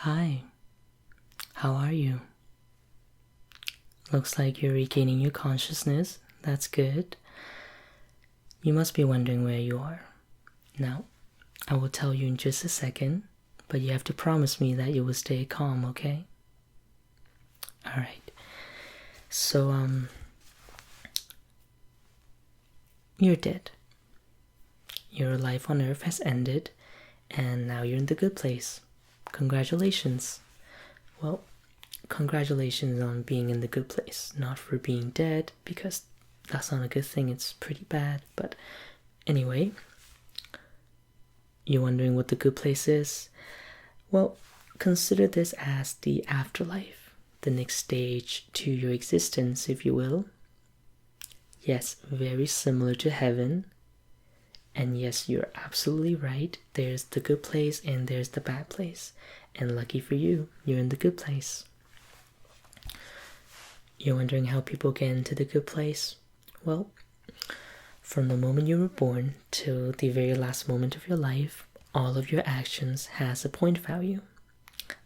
Hi, how are you? Looks like you're regaining your consciousness. That's good. You must be wondering where you are. Now, I will tell you in just a second, but you have to promise me that you will stay calm, okay? Alright. So, you're dead. Your life on Earth has ended, and now you're in the good place. Congratulations. Well, congratulations on being in the good place, not for being dead, because that's not a good thing, it's pretty bad. But anyway, you're wondering what the good place is? Well, consider this as the afterlife, the next stage to your existence, if you will. Yes, very similar to heaven. And yes, you're absolutely right. There's the good place and there's the bad place. And lucky for you, you're in the good place. You're wondering how people get into the good place? Well, from the moment you were born till the very last moment of your life, all of your actions has a point value.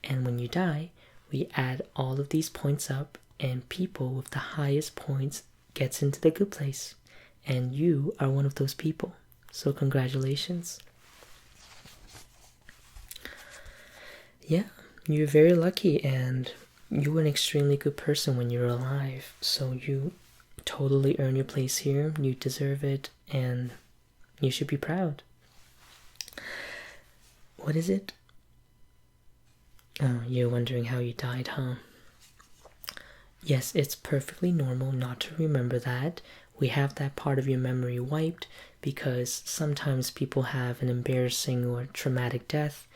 And when you die, we add all of these points up, and people with the highest points gets into the good place. And you are one of those people. So congratulations. Yeah, you're very lucky, and you were an extremely good person when you were alive. So you totally earn your place here. You deserve it, and you should be proud. What is it? Oh, you're wondering how you died, huh? Yes, it's perfectly normal not to remember that. We have that part of your memory wiped because sometimes people have an embarrassing or traumatic death,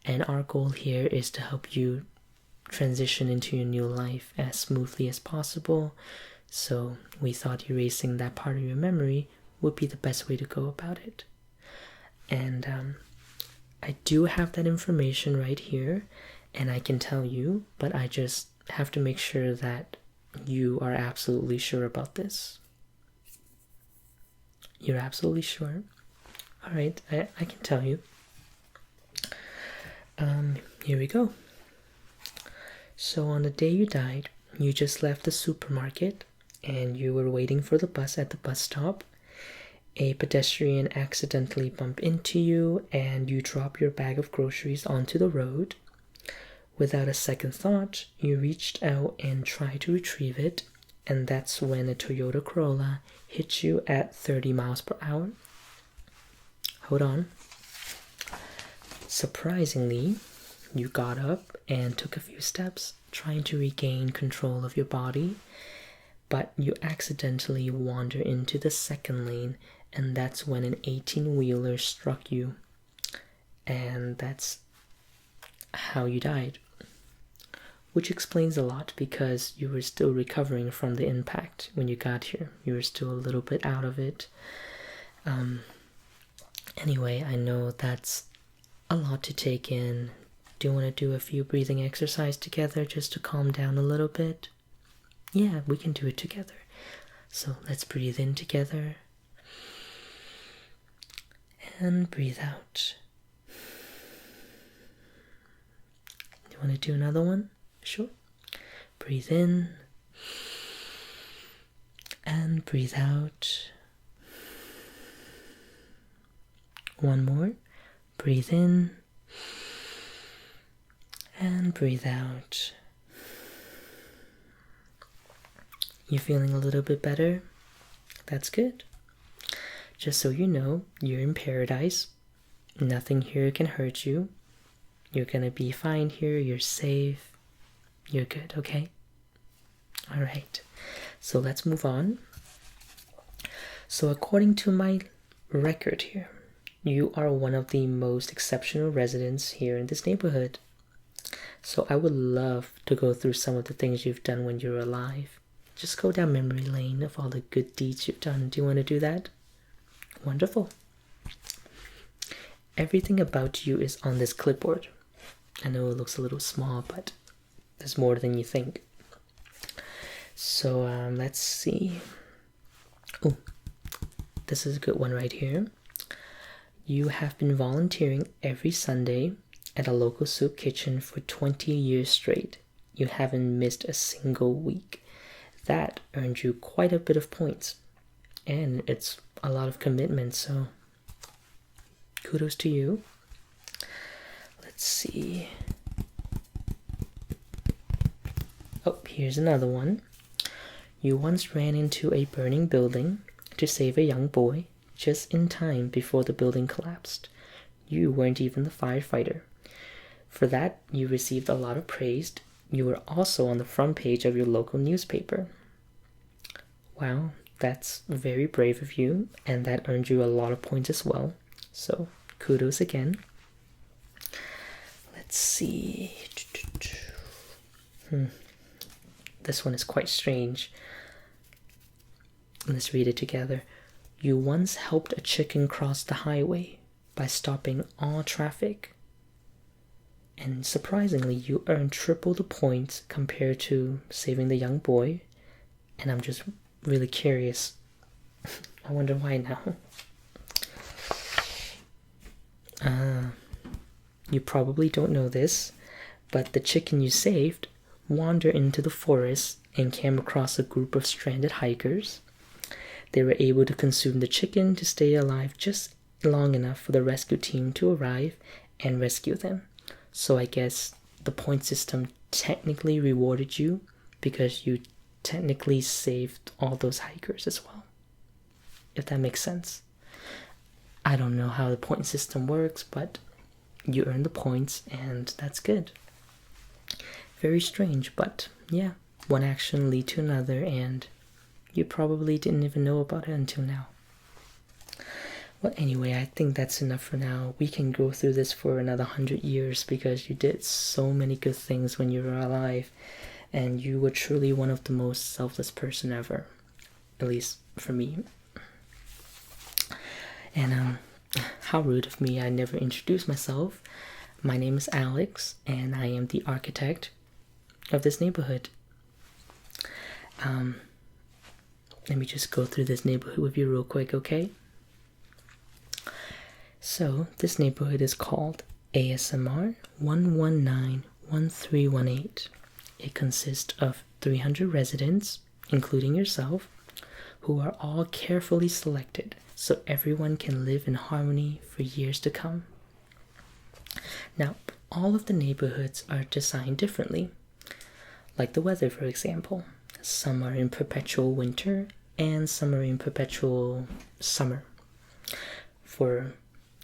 and our goal here is to help you transition into your new life as smoothly as possible. So we thought erasing that part of your memory would be the best way to go about it. And I do have that information right here, and I can tell you, but I just have to make sure that you are absolutely sure about this. You're absolutely sure? Alright, I can tell you. Here we go. So on the day you died, you just left the supermarket and you were waiting for the bus at the bus stop. A pedestrian accidentally bumped into you and you drop your bag of groceries onto the road. Without a second thought, you reached out and tried to retrieve it, and that's when a Toyota Corolla hit you at 30 miles per hour. Hold on. Surprisingly, you got up and took a few steps, trying to regain control of your body, but you accidentally wander into the second lane, and that's when an 18-wheeler struck you, and that's how you died. Which explains a lot because you were still recovering from the impact when you got here. You were still a little bit out of it. Anyway, I know that's a lot to take in. Do you want to do a few breathing exercises together just to calm down a little bit? Yeah, we can do it together. So let's breathe in together. And breathe out. Do you want to do another one? Sure. Breathe in. And breathe out. One more. Breathe in. And breathe out. You feeling a little bit better? That's good. Just so you know, you're in paradise. Nothing here can hurt you. You're gonna be fine here. You're safe. You're good, okay? Alright. So let's move on. So according to my record here, you are one of the most exceptional residents here in this neighborhood. So I would love to go through some of the things you've done when you were alive. Just go down memory lane of all the good deeds you've done. Do you want to do that? Wonderful. Everything about you is on this clipboard. I know it looks a little small, but there's more than you think. So let's see. Oh, this is a good one right here. You have been volunteering every Sunday at a local soup kitchen for 20 years straight. You haven't missed a single week. That earned you quite a bit of points. And it's a lot of commitment, so kudos to you. Let's see. Oh, here's another one. You once ran into a burning building to save a young boy just in time before the building collapsed. You weren't even the firefighter. For that, you received a lot of praise. You were also on the front page of your local newspaper. Wow, that's very brave of you, and that earned you a lot of points as well. So, kudos again. Let's see. This one is quite strange. Let's read it together. You once helped a chicken cross the highway by stopping all traffic. And surprisingly, you earned triple the points compared to saving the young boy. And I'm just really curious. I wonder why now. You probably don't know this, but the chicken you saved wandered into the forest and came across a group of stranded hikers. They were able to consume the chicken to stay alive just long enough for the rescue team to arrive and rescue them. So I guess the point system technically rewarded you because you technically saved all those hikers as well. If that makes sense. I don't know how the point system works, but you earn the points and that's good. Very strange, but yeah, one action lead to another and you probably didn't even know about it until now. Well, anyway, I think that's enough for now. We can go through this for another 100 years because you did so many good things when you were alive and you were truly one of the most selfless person ever, at least for me. And how rude of me, I never introduced myself. My name is Alex and I am the architect of this neighborhood. Let me just go through this neighborhood with you real quick, okay? So, this neighborhood is called ASMR 1191318. It consists of 300 residents, including yourself, who are all carefully selected so everyone can live in harmony for years to come. Now, all of the neighborhoods are designed differently. Like the weather, for example. Some are in perpetual winter and some are in perpetual summer. For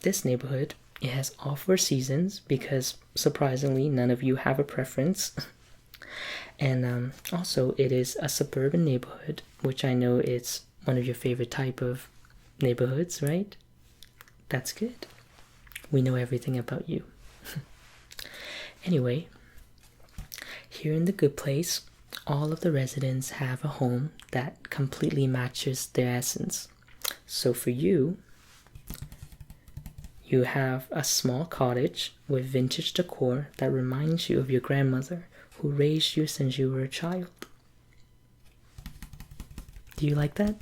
this neighborhood, it has all 4 seasons because surprisingly none of you have a preference. And also it is a suburban neighborhood, which I know is one of your favorite type of neighborhoods, right? That's good. We know everything about you. Anyway, here in the good place, all of the residents have a home that completely matches their essence. So for you, you have a small cottage with vintage decor that reminds you of your grandmother who raised you since you were a child. Do you like that?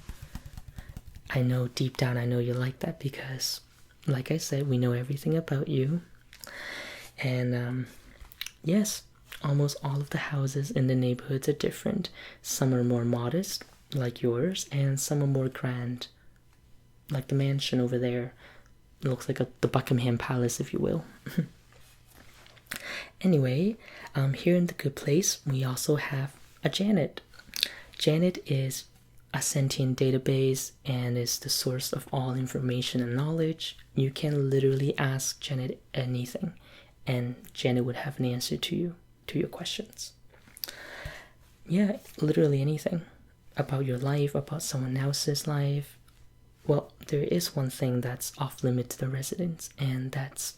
I know deep down I know you like that because, like I said, we know everything about you. And yes, almost all of the houses in the neighborhoods are different. Some are more modest, like yours, and some are more grand, like the mansion over there. It looks like the Buckingham Palace, if you will. Anyway, here in the good place, we also have a Janet. Janet is a sentient database and is the source of all information and knowledge. You can literally ask Janet anything, and Janet would have an answer to you, to your questions. Yeah, literally anything about your life, about someone else's life. Well, there is one thing that's off limit to the residents, and that's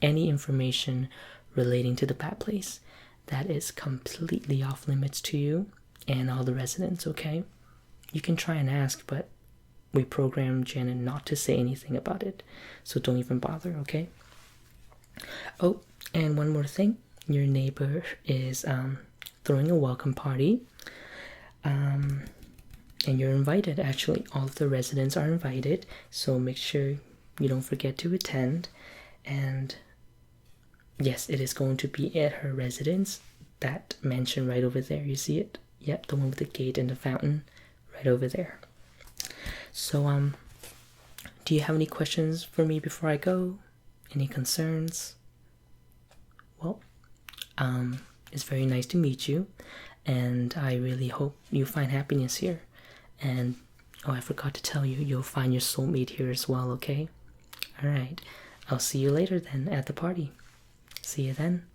any information relating to the Bat Place. That is completely off limits to you and all the residents, okay? You can try and ask, but we programmed Janet not to say anything about it, so don't even bother, okay? Oh, and one more thing. Your neighbor is throwing a welcome party. And you're invited, actually. All of the residents are invited, so make sure you don't forget to attend. And Yes, it is going to be at her residence. That mansion right over there. You see it? Yep, the one with the gate and the fountain right over there. So, do you have any questions for me before I go? Any concerns? Well, it's very nice to meet you, and I really hope you find happiness here. And, oh, I forgot to tell you, you'll find your soulmate here as well, okay? Alright, I'll see you later then at the party. See you then.